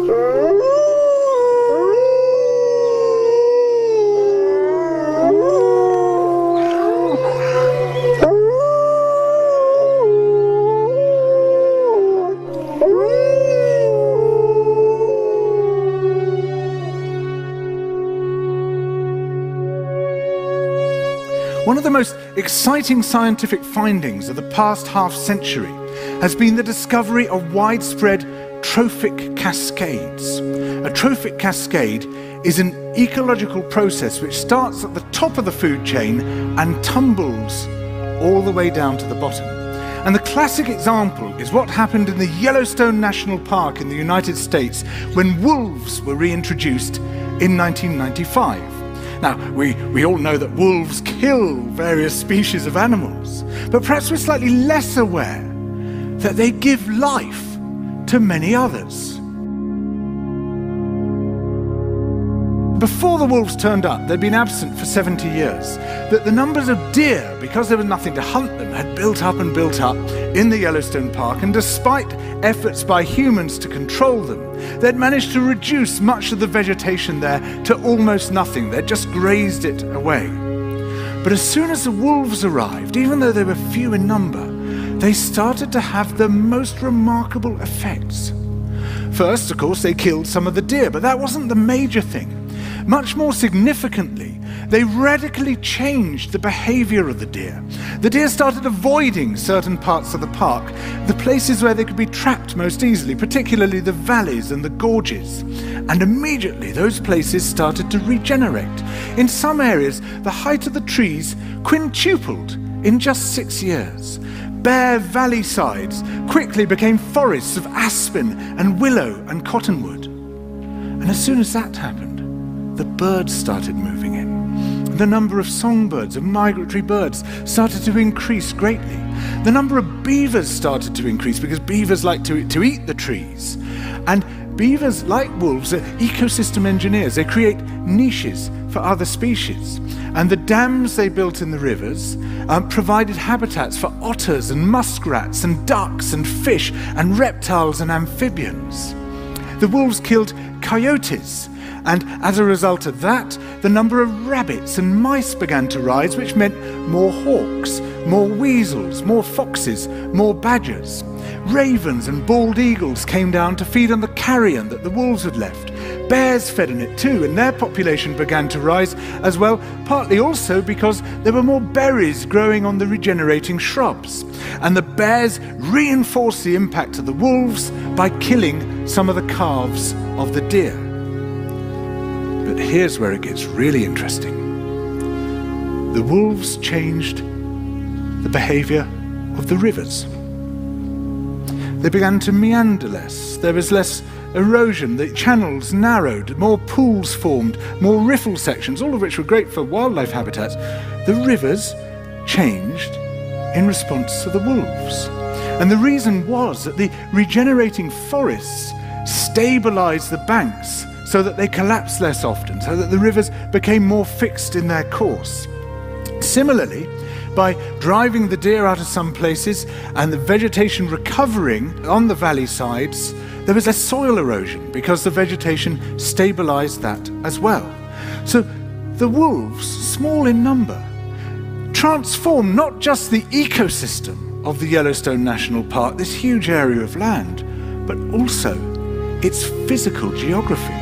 One of the most exciting scientific findings of the past half-century has been the discovery of widespread trophic cascades. A trophic cascade is an ecological process which starts at the top of the food chain and tumbles all the way down to the bottom. And the classic example is what happened in the Yellowstone National Park in the United States when wolves were reintroduced in 1995. Now, we all know that wolves kill various species of animals, but perhaps we're slightly less aware that they give life to many others. Before the wolves turned up, they'd been absent for 70 years, that the numbers of deer, because there was nothing to hunt them, had built up in the Yellowstone Park, and despite efforts by humans to control them, they'd managed to reduce much of the vegetation there to almost nothing. They'd just grazed it away. But as soon as the wolves arrived, even though they were few in number, they started to have the most remarkable effects. First, of course, they killed some of the deer, but that wasn't the major thing. Much more significantly, they radically changed the behavior of the deer. The deer started avoiding certain parts of the park, the places where they could be trapped most easily, particularly the valleys and the gorges. And immediately those places started to regenerate. In some areas, the height of the trees quintupled in just 6 years. Bare valley sides quickly became forests of aspen and willow and cottonwood. And as soon as that happened, the birds started moving in. The number of songbirds, of migratory birds, started to increase greatly. The number of beavers started to increase because beavers like to eat the trees. And beavers, like wolves, are ecosystem engineers. They create niches for other species. And the dams they built in the rivers provided habitats for otters and muskrats and ducks and fish and reptiles and amphibians. The wolves killed coyotes, and as a result of that, the number of rabbits and mice began to rise, which meant more hawks, more weasels, more foxes, more badgers. Ravens and bald eagles came down to feed on the carrion that the wolves had left. Bears fed on it too, and their population began to rise as well, partly also because there were more berries growing on the regenerating shrubs. And the bears reinforced the impact of the wolves by killing some of the calves of the deer. But here's where it gets really interesting. The wolves changed the behavior of the rivers. They began to meander less. There was less erosion. The channels narrowed, more pools formed, more riffle sections, all of which were great for wildlife habitats. The rivers changed in response to the wolves. And the reason was that the regenerating forests stabilized the banks so that they collapsed less often, so that the rivers became more fixed in their course. Similarly, by driving the deer out of some places and the vegetation recovering on the valley sides, there was less soil erosion because the vegetation stabilized that as well. So the wolves, small in number, transformed not just the ecosystem of the Yellowstone National Park, this huge area of land, but also its physical geography.